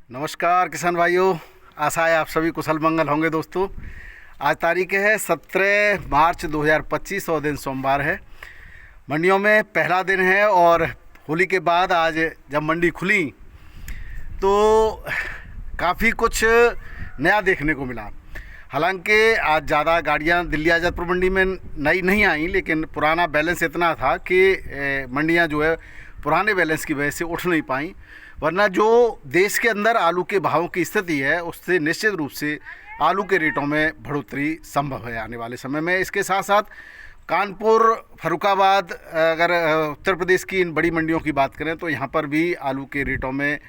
नमस्कार किसान भाइयों, आशा है आप सभी कुशल मंगल होंगे। दोस्तों, आज तारीख है 17 मार्च 2025 और दिन सोमवार है। मंडियों में पहला दिन है और होली के बाद आज जब मंडी खुली तो काफ़ी कुछ नया देखने को मिला। हालांकि आज ज़्यादा गाड़ियां दिल्ली आज़ादपुर मंडी में नई नहीं आई, लेकिन पुराना बैलेंस इतना था कि मंडियां जो है पुराने बैलेंस की वजह से उठ नहीं पाई। वरना जो देश के अंदर आलू के भावों की स्थिति है उससे निश्चित रूप से आलू के रेटों में बढ़ोतरी संभव है आने वाले समय में। इसके साथ साथ कानपुर, फर्रुखाबाद, अगर उत्तर प्रदेश की इन बड़ी मंडियों की बात करें तो यहाँ पर भी आलू के रेटों में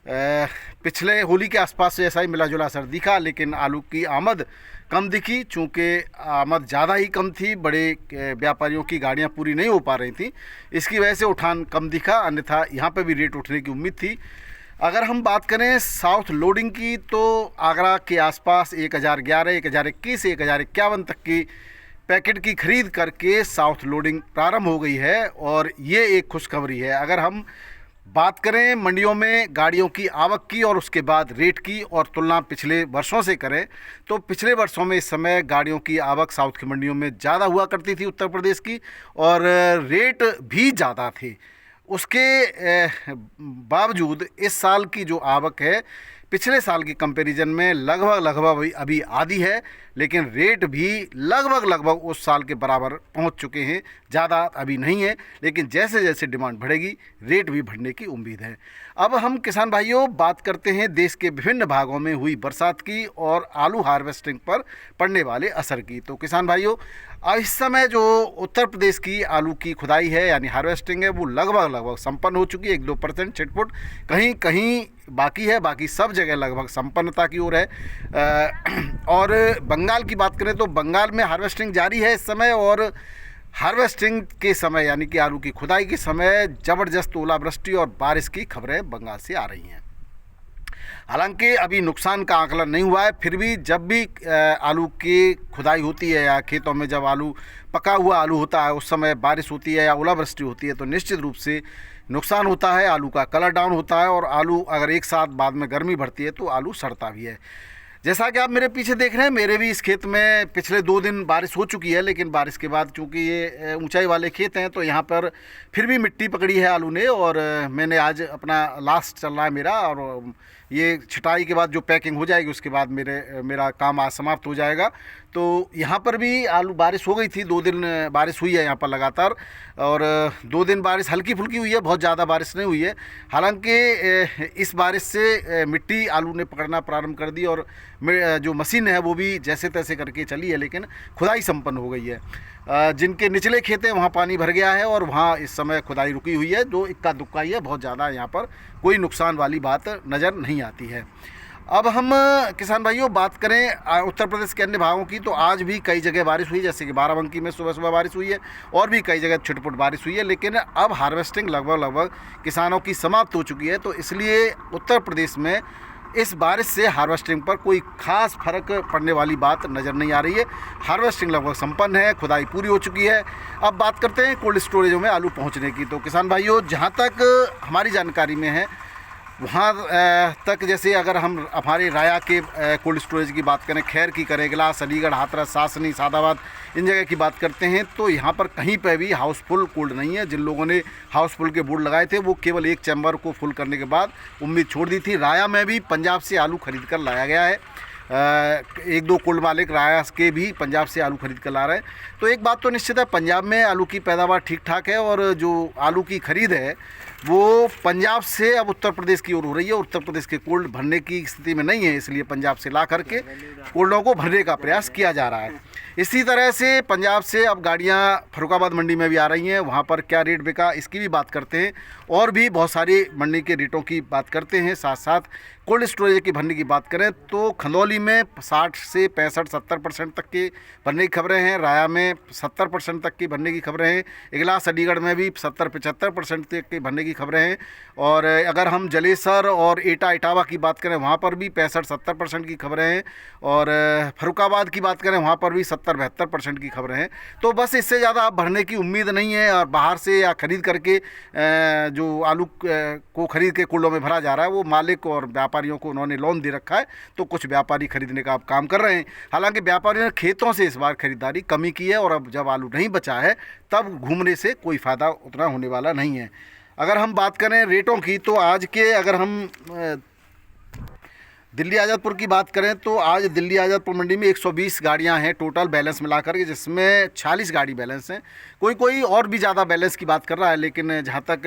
पिछले होली के आसपास जैसा ही मिला जुला असर दिखा, लेकिन आलू की आमद कम दिखी। चूँकि आमद ज़्यादा ही कम थी, बड़े व्यापारियों की गाड़ियां पूरी नहीं हो पा रही थी, इसकी वजह से उठान कम दिखा। अन्यथा यहाँ पे भी रेट उठने की उम्मीद थी। अगर हम बात करें साउथ लोडिंग की तो आगरा के आसपास 1011, 1021, 1051 तक की पैकेट की खरीद करके साउथ लोडिंग प्रारंभ हो गई है और ये एक खुशखबरी है। अगर हम बात करें मंडियों में गाड़ियों की आवक की और उसके बाद रेट की और तुलना पिछले वर्षों से करें तो पिछले वर्षों में इस समय गाड़ियों की आवक साउथ की मंडियों में ज़्यादा हुआ करती थी उत्तर प्रदेश की, और रेट भी ज़्यादा थे। उसके बावजूद इस साल की जो आवक है पिछले साल की कंपैरिजन में लगभग अभी आधी है, लेकिन रेट भी लगभग उस साल के बराबर पहुंच चुके हैं। ज़्यादा अभी नहीं है, लेकिन जैसे जैसे डिमांड बढ़ेगी रेट भी बढ़ने की उम्मीद है। अब हम किसान भाइयों बात करते हैं देश के विभिन्न भागों में हुई बरसात की और आलू हार्वेस्टिंग पर पड़ने वाले असर की। तो किसान भाइयों, इस समय जो उत्तर प्रदेश की आलू की खुदाई है यानी हार्वेस्टिंग है वो लगभग संपन्न हो चुकी है। 1-2% छिटपुट कहीं कहीं बाकी है, बाकी सब जगह लगभग संपन्नता की ओर है। और बंगाल की बात करें तो बंगाल में हार्वेस्टिंग जारी है इस समय, और हार्वेस्टिंग के समय यानी कि आलू की खुदाई के समय ज़बरदस्त ओलावृष्टि और बारिश की खबरें बंगाल से आ रही हैं। हालांकि अभी नुकसान का आकलन नहीं हुआ है, फिर भी जब भी आलू की खुदाई होती है या खेतों में जब आलू पका हुआ आलू होता है उस समय बारिश होती है या ओलावृष्टि होती है तो निश्चित रूप से नुकसान होता है। आलू का कलर डाउन होता है और आलू अगर एक साथ बाद में गर्मी बढ़ती है तो आलू सड़ता भी है। जैसा कि आप मेरे पीछे देख रहे हैं, मेरे भी इस खेत में पिछले 2 दिन बारिश हो चुकी है, लेकिन बारिश के बाद चूंकि ये ऊंचाई वाले खेत हैं तो यहाँ पर फिर भी मिट्टी पकड़ी है आलू ने। और मैंने आज अपना लास्ट चल रहा है मेरा, और ये छटाई के बाद जो पैकिंग हो जाएगी उसके बाद मेरा काम आज समाप्त हो जाएगा। तो यहाँ पर भी आलू बारिश हो गई थी, 2 दिन बारिश हुई है यहाँ पर लगातार, और 2 दिन बारिश हल्की फुल्की हुई है, बहुत ज़्यादा बारिश नहीं हुई है। हालांकि इस बारिश से मिट्टी आलू ने पकड़ना प्रारंभ कर दी और जो मशीन है वो भी जैसे तैसे करके चली है, लेकिन खुदाई संपन्न हो गई है। जिनके निचले खेत हैं वहाँ पानी भर गया है और वहाँ इस समय खुदाई रुकी हुई है, जो इक्का दुक्का ही है, बहुत ज़्यादा यहाँ पर कोई नुकसान वाली बात नज़र नहीं आती है। अब हम किसान भाइयों बात करें उत्तर प्रदेश के अन्य भागों की तो आज भी कई जगह बारिश हुई, जैसे कि बाराबंकी में सुबह बारिश हुई है और भी कई जगह छिटपुट बारिश हुई है। लेकिन अब हार्वेस्टिंग लगभग किसानों की समाप्त हो चुकी है, तो इसलिए उत्तर प्रदेश में इस बारिश से हार्वेस्टिंग पर कोई खास फर्क पड़ने वाली बात नज़र नहीं आ रही है। हार्वेस्टिंग लगभग संपन्न है, खुदाई पूरी हो चुकी है। अब बात करते हैं कोल्ड स्टोरेजों में आलू पहुंचने की। तो किसान भाइयों, जहां तक हमारी जानकारी में है वहाँ तक, जैसे अगर हम हमारे राया के कोल्ड स्टोरेज की बात करें, खैर की करें, इगलास, अलीगढ़, हाथरस, सासनी, सादाबाद, इन जगह की बात करते हैं तो यहाँ पर कहीं पर भी हाउसफुल कोल्ड नहीं है। जिन लोगों ने हाउसफुल के बोर्ड लगाए थे वो केवल एक चैम्बर को फुल करने के बाद उम्मीद छोड़ दी थी। राया में भी पंजाब से आलू खरीद कर लाया गया है, 1-2 कोल्ड मालिक राया के भी पंजाब से आलू खरीद कर ला रहे हैं। तो एक बात तो निश्चित है, पंजाब में आलू की पैदावार ठीक ठाक है और जो आलू की खरीद है वो पंजाब से अब उत्तर प्रदेश की ओर हो रही है। उत्तर प्रदेश के कोल्ड भरने की स्थिति में नहीं है, इसलिए पंजाब से ला करके कोल्डों को भरने का प्रयास किया जा रहा है। इसी तरह से पंजाब से अब गाड़ियां फर्रुखाबाद मंडी में भी आ रही हैं, वहां पर क्या रेट बिका इसकी भी बात करते हैं और भी बहुत सारी मंडी के रेटों की बात करते हैं। साथ साथ कोल्ड स्टोरेज की भरने की बात करें तो खंदौली मूली में 60 से 65-70% तक की बनने की खबरें हैं। राया में 70% तक की बनने की खबरें हैं। इगलास अलीगढ़ में भी 70-75% तक की बनने की खबरें हैं। और अगर हम जलेसर और एटा इटावा की बात करें वहाँ पर भी 65-70% की खबरें हैं। और फरुखाबाद की बात करें वहाँ पर भी 70-72% की खबरें हैं। तो बस इससे ज़्यादा आप भरने की उम्मीद नहीं है। और बाहर से या ख़रीद करके जो आलू को ख़रीद के कुल्लों में भरा जा रहा है वो मालिक और व्यापारियों को उन्होंने लोन दे रखा है। तो कुछ व्यापारी खरीदने का अब काम कर रहे हैं। हालांकि व्यापारियों ने खेतों से इस बार खरीदारी कमी की है। और अब जब आलू नहीं बचा है तब घूमने से कोई फ़ायदा उतना होने वाला नहीं है। अगर हम बात करें रेटों की तो आज के अगर हम दिल्ली आज़ादपुर की बात करें तो आज दिल्ली आज़ादपुर मंडी में 120 गाड़ियां हैं टोटल बैलेंस मिलाकर के, जिसमें 46 गाड़ी बैलेंस हैं। कोई और भी ज़्यादा बैलेंस की बात कर रहा है, लेकिन जहां तक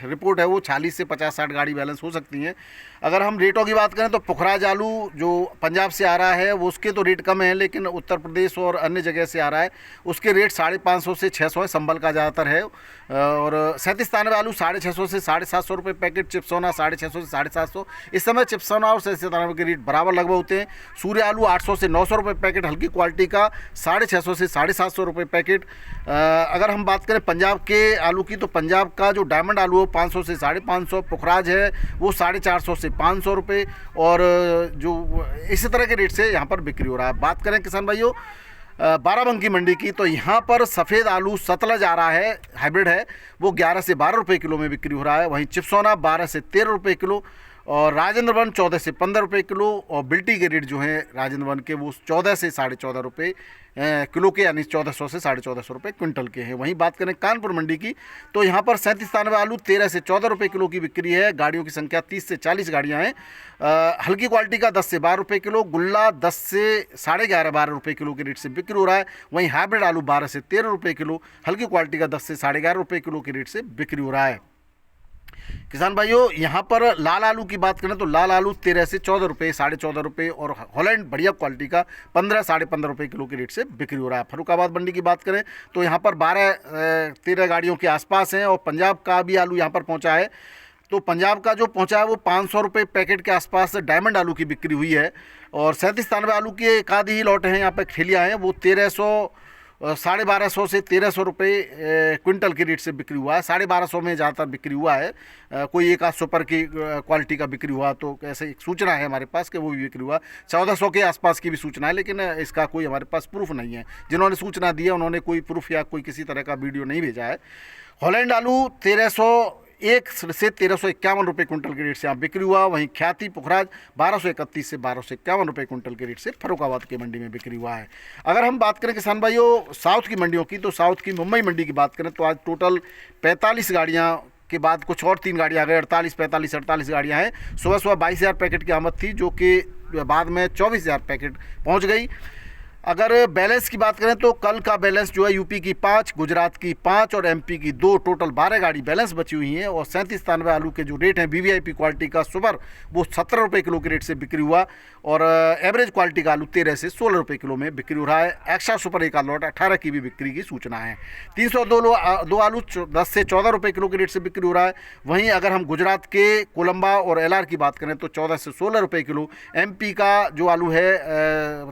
रिपोर्ट है वो 40 से 50-60 गाड़ी बैलेंस हो सकती हैं। अगर हम रेटों की बात करें तो पुखराज आलू जो पंजाब से आ रहा है वो उसके तो रेट कम है, लेकिन उत्तर प्रदेश और अन्य जगह से आ रहा है उसके रेट 550 से 600 है। संबल का ज़्यादातर है। और 3793 आलू 650 से 750 रुपये पैकेट। चिप्सोना 650 से 750। इस समय चिप्सोना और 3793 के रेट बराबर लगभग होते हैं। सूर्य आलू 800 से 900 रुपये पैकेट हल्की क्वालिटी का, 650 से 750 रुपये पैकेट। अगर हम बात करें पंजाब के आलू की तो पंजाब का जो डायमंड आलू है 500 से 550। पुखराज है वो 450 से 500 रुपये। और जो इसी तरह के रेट से यहाँ पर बिक्री हो रहा है। बात करें किसान भाइयों बाराबंकी मंडी की तो यहाँ पर सफ़ेद आलू सतलज आ रहा है, हाइब्रिड है, वो 11 से 12 रुपये किलो में बिक्री हो रहा है। वहीं चिप्सोना 12 से 13 रुपये किलो और राजेंद्र वन 14 से 15 रुपये किलो। और बिल्टी के रेट जो हैं राजेंद्र वन के वो 14 से 14.5 रुपये किलो के, यानी 1400 से 1450 रुपये क्विंटल के हैं। वहीं बात करें कानपुर मंडी की तो यहाँ पर 3793 आलू 13 से 14 रुपये किलो की बिक्री है। गाड़ियों की संख्या 30 से 40 गाड़ियाँ हैं। हल्की क्वालिटी का 10 से 12 रुपये किलो, गुल्ला 10 से 11.5-12 रुपये किलो के रेट से बिक्री हो रहा है। वहीं हाइब्रिड आलू 12 से 13 रुपये किलो, हल्की क्वालिटी का 10 से 11.5 रुपये किलो के रेट से बिक्री हो रहा है। किसान भाइयों यहाँ पर लाल आलू की बात करें तो लाल आलू 13 से 14 रुपये, 14.5 रुपये और हॉलैंड बढ़िया क्वालिटी का 15-15.5 रुपये किलो के रेट से बिक्री हो रहा है। फरुखाबाद मंडी की बात करें तो यहाँ पर 12-13 गाड़ियों के आसपास हैं। और पंजाब का भी आलू यहाँ पर पहुँचा है तो पंजाब का जो पहुँचा है वो 500 रुपये पैकेट के आसपास डायमंड आलू की बिक्री हुई है। और 3793 आलू के एक आधी ही लौटे हैं यहाँ पर ठेलियाँ हैं, वो 1250 से 1300 रुपये क्विंटल के रेट से बिक्री हुआ है। 1250 में ज़्यादातर बिक्री हुआ है। कोई एक आध सुपर की क्वालिटी का बिक्री हुआ तो ऐसे एक सूचना है हमारे पास कि वो भी बिक्री हुआ। 1400 के आसपास की भी सूचना है, लेकिन इसका कोई हमारे पास प्रूफ नहीं है। जिन्होंने सूचना दी है उन्होंने कोई प्रूफ या कोई किसी तरह का वीडियो नहीं भेजा है। हॉलैंड आलू 1301 से 1351 रुपये क्विंटल के रेट से यहाँ बिक्री हुआ। वहीं ख्याति पुखराज 1231 से 1251 रुपये क्विंटल के रेट से फरुखाबाद की मंडी में बिक्री हुआ है। अगर हम बात करें किसान भाइयों साउथ की मंडियों की तो साउथ की मुंबई मंडी की बात करें तो आज टोटल 45 गाड़ियाँ के बाद कुछ और 3 गाड़ियाँ आ गई, 48 गाड़ियाँ हैं। सुबह 22,000 पैकेट की आमद थी जो कि बाद में 24,000 पैकेट पहुँच गई। अगर बैलेंस की बात करें तो कल का बैलेंस जो है यूपी की 5, गुजरात की 5 और एमपी की 2, टोटल 12 गाड़ी बैलेंस बची हुई हैं। और 3793 आलू के जो रेट हैं वीवीआईपी क्वालिटी का सुपर वो 17 रुपये किलो के रेट से बिक्री हुआ। और एवरेज क्वालिटी का आलू 13 से 16 रुपये किलो में बिक्री हो रहा है। एक्स्ट्रा सुपर एक आध लॉट 18 की भी बिक्री की सूचना है। 302 आलू 10 से 14 रुपये किलो के रेट से बिक्री हो रहा है। वहीं अगर हम गुजरात के कोलंबा और एलआर की बात करें तो 14 से 16 रुपये किलो। एमपी का जो आलू है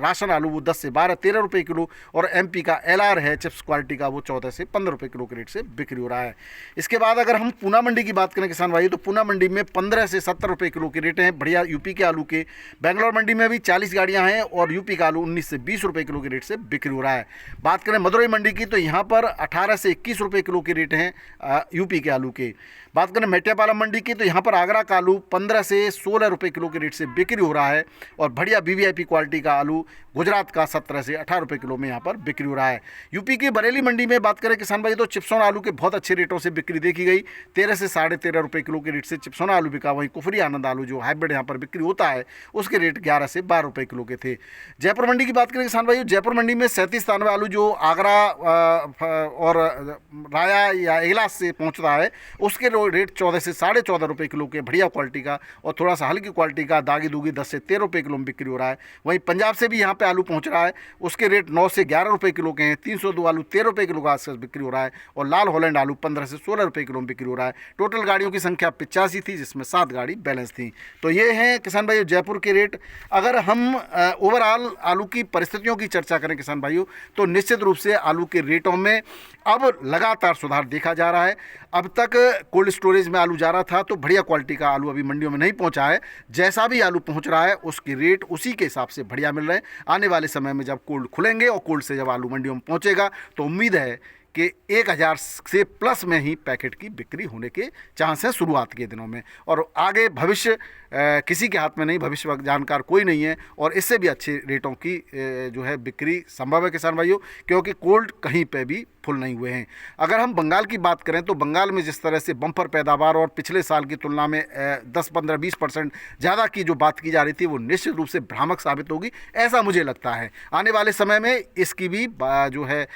राशन आलू वो 10 से 12-13 रुपये किलो। और एमपी का एलआर है चिप्स क्वालिटी का वो 14 से 15 रुपये किलो के रेट से बिक्री हो रहा है। इसके बाद अगर हम पूना मंडी की बात करें किसान भाई तो पूना मंडी में 15 से 70 रुपये किलो के रेट हैं बढ़िया यूपी के आलू के। बेंगलोर मंडी में भी 40 गाड़ियां हैं और यूपी का आलू 19 से 20 रुपये किलो के रेट से बिक्री हो रहा है। बात करें मदुरई मंडी की तो यहाँ पर 18 से 21 रुपये किलो के रेट हैं यूपी के आलू के। बात करें मेटियापालम मंडी की तो यहाँ पर आगरा का आलू 15 से 16 रुपये किलो के रेट से बिक्री हो रहा है। और बढ़िया वीवीआईपी क्वालिटी का आलू गुजरात का 17 से 18 रुपये किलो में यहाँ पर बिक्री हो रहा है। यूपी की बरेली मंडी में बात करें किसान भाई तो चिप्सोना आलू के बहुत अच्छे रेटों से बिक्री देखी गई। 13 से 13.5 रुपये किलो के रेट से चिप्सोना आलू बिका। वहीं कुफरी आनंद आलू जो हाइब्रिड यहाँ पर बिक्री होता है उसके रेट 11 से 12 रुपये किलो के थे। जयपुर मंडी की बात करें किसान भाई जयपुर मंडी में 3793 आलू जो आगरा और राया या इगलास से पहुँचता है उसके रेट 14 से 14.5 रुपये किलो के बढ़िया क्वालिटी का और थोड़ा सा हल्की क्वालिटी का दागी दूगी 10 से 13 रुपये किलो में बिक्री हो रहा है। वहीं पंजाब से भी यहाँ पे आलू पहुँच रहा है उसके रेट 9 से 11 रुपये किलो के हैं। 302 आलू 13 रुपये किलो का आसपास बिक्री हो रहा है और लाल हॉलैंड आलू 15 से 16 रुपये किलो में बिक्री हो रहा है। टोटल गाड़ियों की संख्या 85 थी, जिसमें 7 गाड़ी बैलेंस थी। तो ये हैं किसान भाइयों जयपुर के रेट। अगर हम ओवरऑल आलू की परिस्थितियों की चर्चा करें किसान भाइयों, तो निश्चित रूप से आलू के रेटों में अब लगातार सुधार देखा जा रहा है। अब तक कोल्ड स्टोरेज में आलू जा रहा था तो बढ़िया क्वालिटी का आलू अभी मंडियों में नहीं पहुंचा है। जैसा भी आलू पहुंच रहा है उसके रेट उसी के हिसाब से बढ़िया मिल रहे हैं। आने वाले समय में जब कोल्ड खुलेंगे और कोल्ड से जब आलू मंडियों में पहुंचेगा तो उम्मीद है कि 1000 से प्लस में ही पैकेट की बिक्री होने के चांस है शुरुआत के दिनों में। और आगे भविष्य किसी के हाथ में नहीं, भविष्य जानकार कोई नहीं है और इससे भी अच्छे रेटों की जो है बिक्री संभव है किसान भाइयों, क्योंकि कोल्ड कहीं पे भी फुल नहीं हुए हैं। अगर हम बंगाल की बात करें तो बंगाल में जिस तरह से बम्पर पैदावार और पिछले साल की तुलना में 10, 15, 20% ज़्यादा की जो बात की जा रही थी वो निश्चित रूप से भ्रामक साबित होगी, ऐसा मुझे लगता है। आने वाले समय में इसकी भी जो है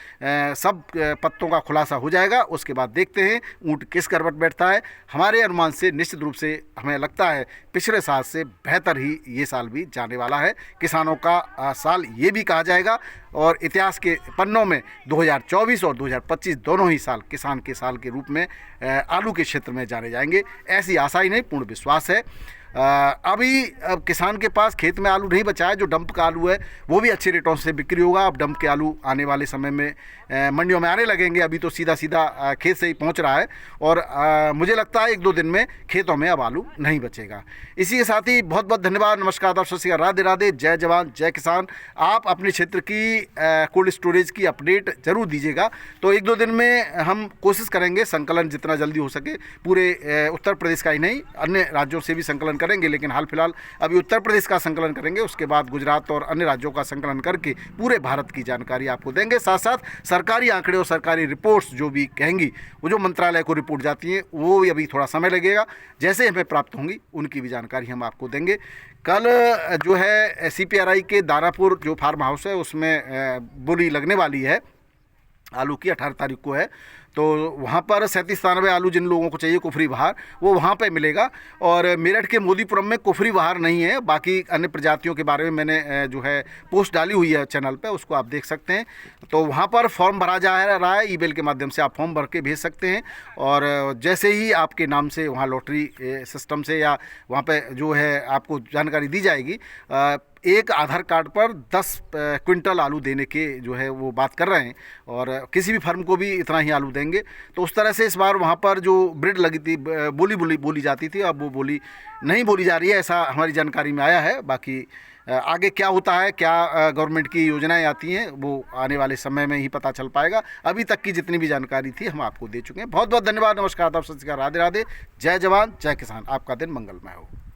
सब पत्तों का खुलासा हो जाएगा। उसके बाद देखते हैं ऊँट किस करवट बैठता है। हमारे अनुमान से निश्चित रूप से हमें लगता है पिछले साल से बेहतर ही ये साल भी जाने वाला है। किसानों का साल ये भी कहा जाएगा और इतिहास के पन्नों में 2024 और 2025 दोनों ही साल किसान के साल के रूप में आलू के क्षेत्र में जाने जाएंगे। ऐसी आशा ही नहीं, पूर्ण विश्वास है। अभी अब किसान के पास खेत में आलू नहीं बचा है। जो डंप का आलू है वो भी अच्छे रेटों से बिक्री होगा। अब डंप के आलू आने वाले समय में मंडियों में आने लगेंगे। अभी तो सीधा सीधा खेत से ही पहुंच रहा है और मुझे लगता है 1-2 दिन में खेतों में अब आलू नहीं बचेगा। इसी के साथ ही बहुत बहुत धन्यवाद, नमस्कार, आदाब, सत श्री अकाल, राधे राधे, जय जवान जय किसान। आप अपने क्षेत्र की कोल्ड स्टोरेज की अपडेट ज़रूर दीजिएगा। तो 1-2 दिन में हम कोशिश करेंगे संकलन जितना जल्दी हो सके, पूरे उत्तर प्रदेश का ही नहीं अन्य राज्यों से भी संकलन करेंगे, लेकिन हाल फिलहाल अभी उत्तर प्रदेश का संकलन करेंगे। उसके बाद गुजरात और अन्य राज्यों का संकलन करके पूरे भारत की जानकारी आपको देंगे। साथ साथ सरकारी आंकड़े और सरकारी रिपोर्ट्स जो भी कहेंगी, वो जो मंत्रालय को रिपोर्ट जाती हैं वो भी अभी थोड़ा समय लगेगा, जैसे हमें प्राप्त होंगी उनकी भी जानकारी हम आपको देंगे। कल जो है CPRI के दानापुर जो फार्म हाउस है उसमें बोली लगने वाली है आलू की, 18 तारीख को है। तो वहाँ पर 37-93 आलू जिन लोगों को चाहिए कुफरी बहार, वो वहाँ पे मिलेगा। और मेरठ के मोदीपुरम में कुफरी बहार नहीं है। बाकी अन्य प्रजातियों के बारे में मैंने जो है पोस्ट डाली हुई है चैनल पे, उसको आप देख सकते हैं। तो वहाँ पर फॉर्म भरा जा रहा है, ईमेल के माध्यम से आप फॉर्म भर के भेज सकते हैं। और जैसे ही आपके नाम से वहाँ लॉटरी सिस्टम से या वहाँ पर जो है आपको जानकारी दी जाएगी, एक आधार कार्ड पर 10 क्विंटल आलू देने के जो है वो बात कर रहे हैं और किसी भी फर्म को भी इतना ही आलू देंगे। तो उस तरह से इस बार वहाँ पर जो ब्रिड लगी थी, बोली जाती थी, अब वो बोली नहीं बोली जा रही है, ऐसा हमारी जानकारी में आया है। बाकी आगे क्या होता है, क्या गवर्नमेंट की योजनाएं आती हैं, वो आने वाले समय में ही पता चल पाएगा। अभी तक की जितनी भी जानकारी थी हम आपको दे चुके हैं। बहुत बहुत धन्यवाद, नमस्कार, आदाब, सत श्री अकाल, राधे राधे, जय जवान जय किसान। आपका दिन मंगलमय हो।